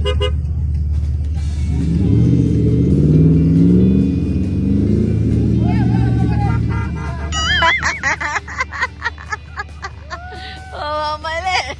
Oh, mali.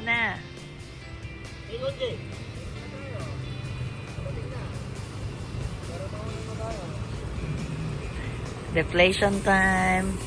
Na. Deflation time.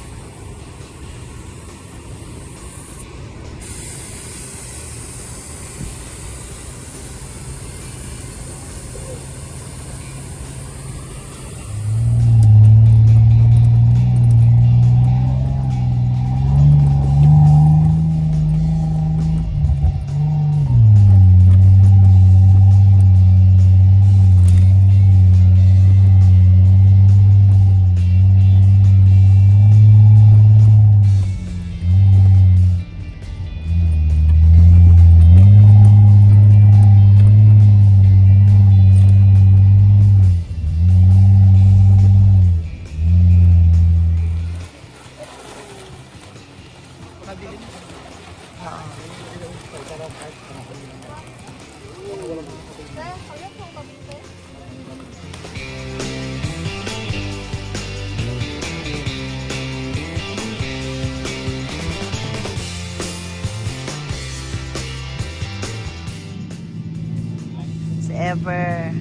As ever.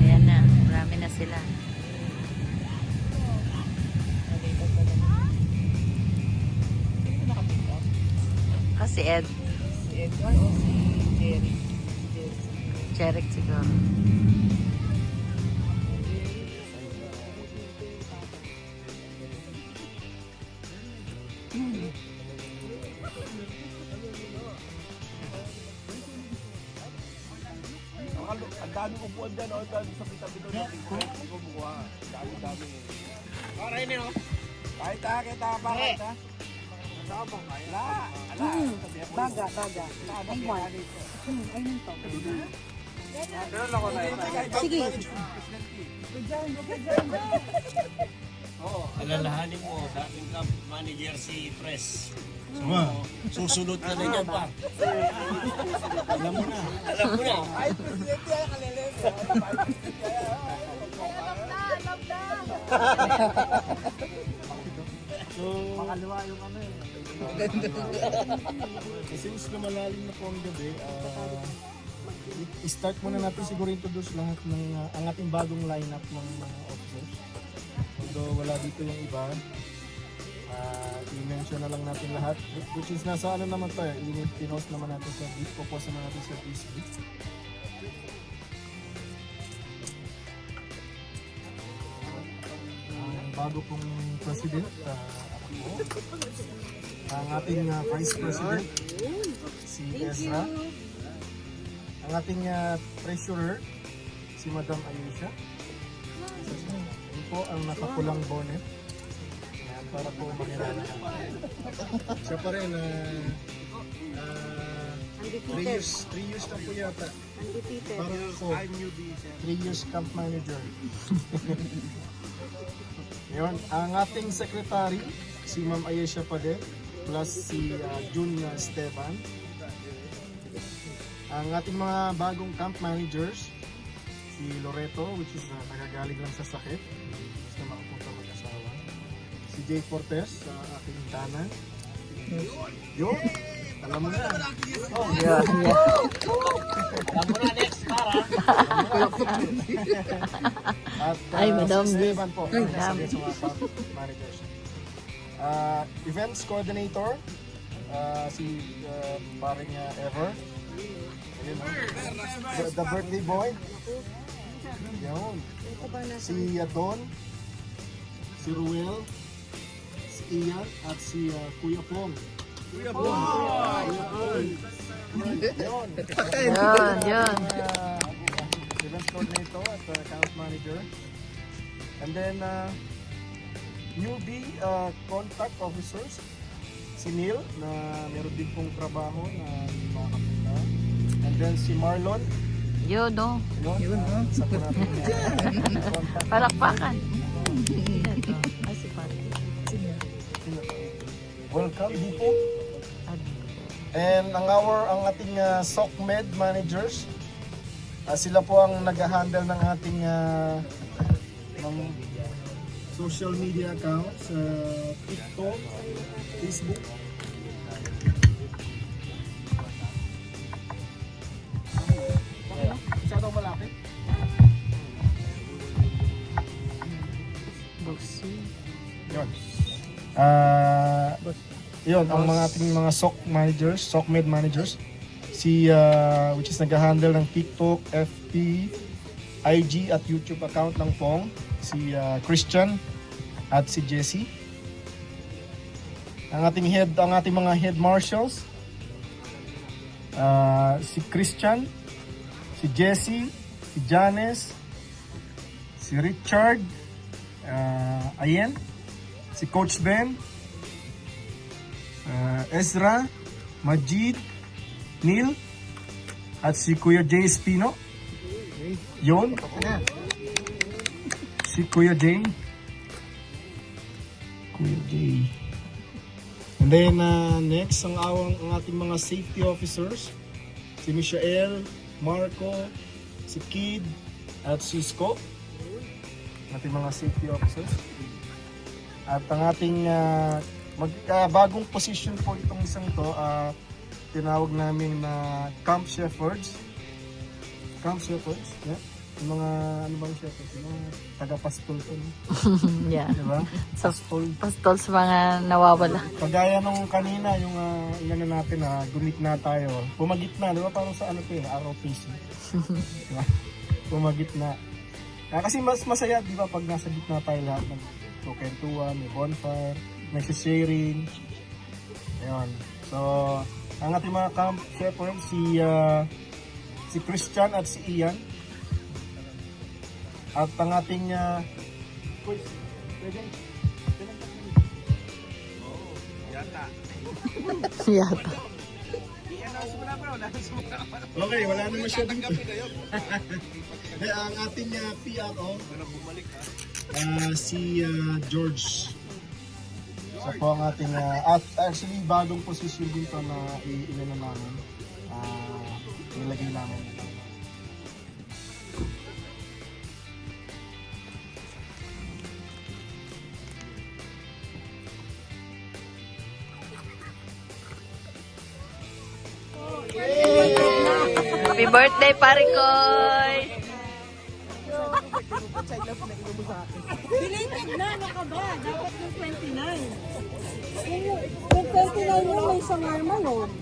Ayan na, marami na sila. Kasi Ed. Si Edward o si Jerry? Cherek siguro. Ang daming upuan dyan, ang daming sa pitabi doon. Kumukuha. Dami. Para yun yun. Kahit ha, kita pa, kahit ha. Baga. Aywan. Ayun to. Sige. Alalahanin mo, dating club manager si Pres. So, susunod ka na niyan pa. Alam mo na. Ay, presidente, ay kalilin. So, makaliwa yung ano eh. Since na malalim na po ang gabi, i-start muna natin siguro introduce lahat ng ang ating bagong lineup ng mga officers. Although wala dito yung iba, i-mention na lang natin lahat, which is nasa ano naman to, pinost naman natin sa beat, popost naman natin sa Facebook. Bago pong president, ang ating vice president, si Ezra. Ang ating treasurer, si Madam Ayesha. Yun po ang nakapulang bonnet. Ayan, para po makilala. Siya pa rin, 3 years na po yata. Parang ako, 3 years camp manager. Yun, ang ating secretary, si Ma'am Ayesha pa din, plus si Jun Esteban. Ang ating mga bagong camp managers, si Loreto, which is nagagaling lang sa sakit, gusto makapunta mag-asawa. Si Jay Cortez, sa ating tanan. Yun, alam mo na. Oh, Yeah. Alam mo na next para. Ay, Madam si Esteban po, Madam. sa mga camp managers. Events coordinator, si paring Ever. Ayun, the birthday boy. Yun. Si Don, si Ruel, si Ian, at si Kuya Pong. Kuya Pong! Yun. Yun. Events coordinator at account manager. And then, newbie contact officers. Si Neil, na meron din pong trabaho na makapunta. And then si Marlon. Yun, no? Yun, isa po natin contact. Palakpakan. Ay, si Pati. Welcome, Dipo. And ang ating SOCMED managers, sila po ang nag-handle ng ating ng social media accounts, TikTok, Facebook. Masyadong malapit. Boxy. Yun. Yun, ang mga ating mga SOC managers, SOCMED managers. Si, which is nag-handle ng TikTok, FB, IG at YouTube account ng Pong. Si Christian at si Jesse. Ang ating mga head marshals. Si Christian, si Jesse, si Janice, si Richard, Ayen, si Coach Ben, Ezra, Majid, Neil, at si Kuya Jay Espino. Yun. Si Kuya Jay. Kuya Jay. And then next, ang ating mga safety officers. Si Michael, Marco, si Kid, at si Scott. Ating mga safety officers. At ang ating bagong position po itong isang ito, tinawag namin na Camp Shepherds. Camp Shepherds, yeah. Yung mga, ano bang shepherds? Yung mga taga-pastol po. Yeah. Diba? Sa pastol sa mga nawawala. Pagaya nung kanina, yung ano natin, gumit na tayo. Pumagit na, di ba? Parang sa ano po yun, ROTC. Diba? Pumagit na. Kasi mas masaya, di ba? Pag nasa gitna tayo lahat ng kwentuhan, may bonfire, may sharing. Ayun. So, ang ating mga camp shepherds, si Christian at si Ian. At ang ating Yata. Yata. I-announce mo na bro. okay, wala naman siya dito. Ang ating PRO, si George. So po ang ating, at actually bagong position dito na i-ilana namin. Nilagay namin. Happy birthday, pare Koy! Belated na, naka ba? Dapat ng 29. Kung 29 mo, may sangarma nun.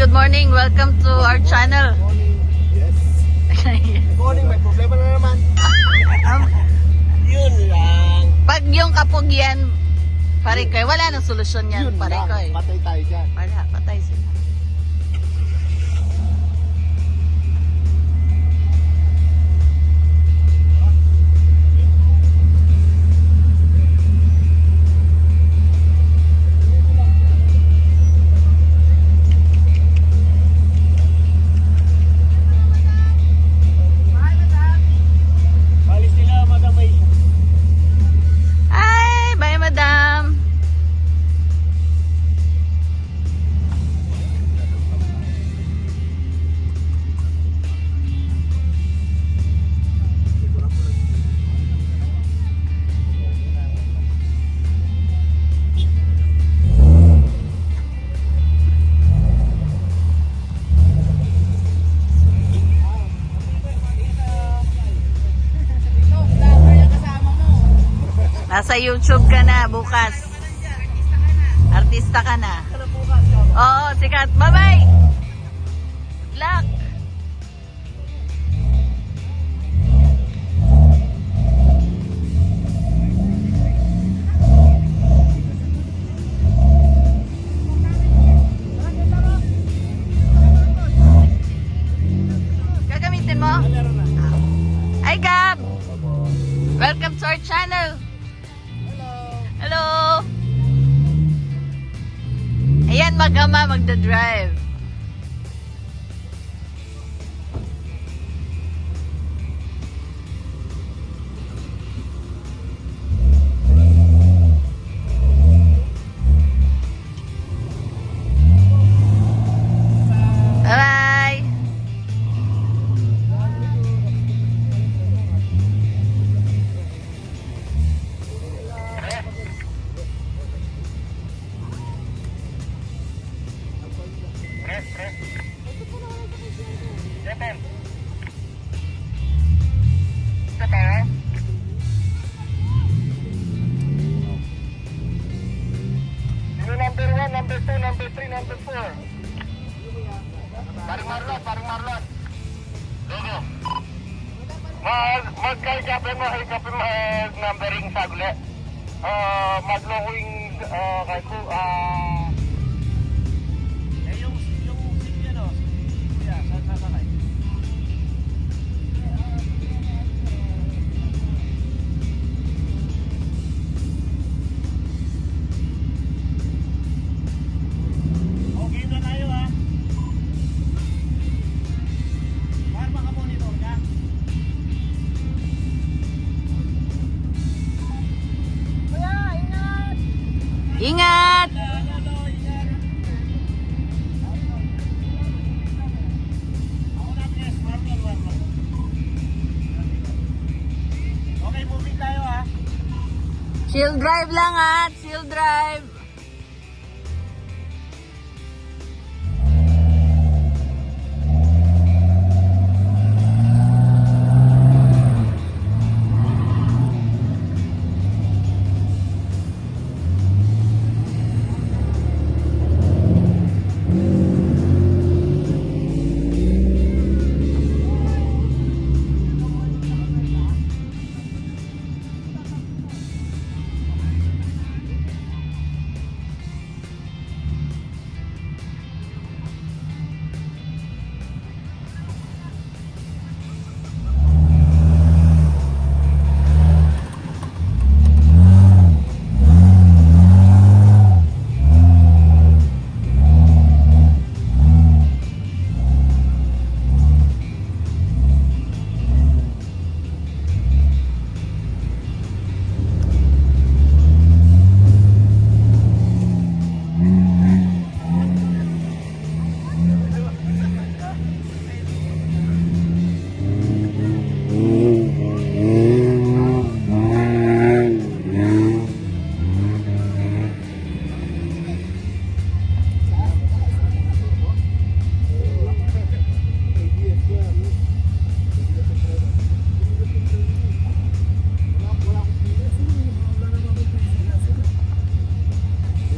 good morning. Welcome to our channel. Yes. Morning, may problema na naman. Yun lang. Pag yung kapugyan, pare ko, wala nang solusyon yan, Yun pare lang. ko. Patay tayo dyan. Wala, patay sila. Balis nila, Madam Aisha. Ay, bye madam. Nasa YouTube ka na bukas. Artista ka na. Oo, sikat. Bye-bye. Good luck. Gagamitin mo? Hi, Gab. Welcome to our channel. Hello! Ayan, mag-ama, magda-drive. Bye-bye! Number 1, number 2, number 3, number 4. Parang Marlon. Logo. Magkaikapin mo numbering saglit. Magloking kay ko, yung sige no, kuya, saan sasakay? Okay na tayo ha. Para makamonitor ka. Ingat! Okay, moving tayo ha. Chill drive lang ha! Chill drive!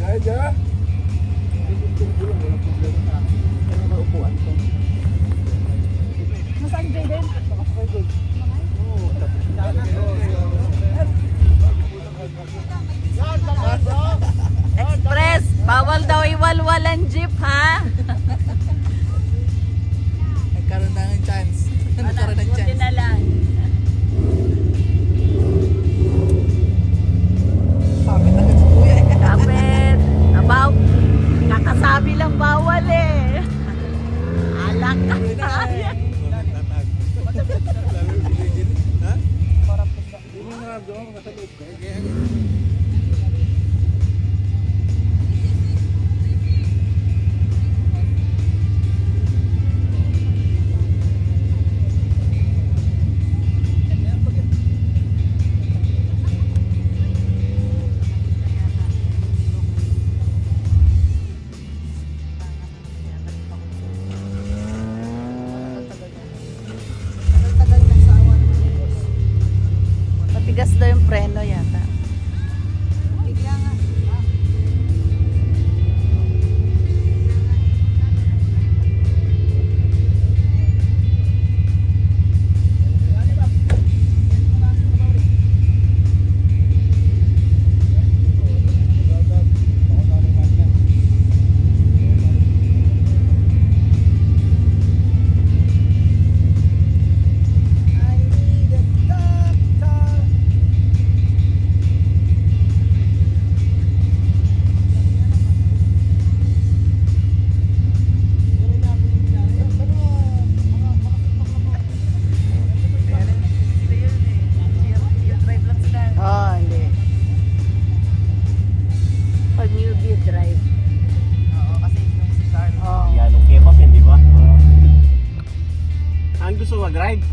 Aja. walang jeep, ha? Nagkaroon na ng chance. Nagkaroon ng Buti chance. na lang. Sabi na si kuya eh. Kapit. Abaw. Kakasabi lang bawal eh. Alak ka. Tagal na sa awan. Matigas daw yung preno yata. Bigla nga. Oh, hindi. Pag newbie drive. Oo, kasi yung si Carl. Oh. Yan, ang K-pop yun, di ba? Ang gusto mag-ride?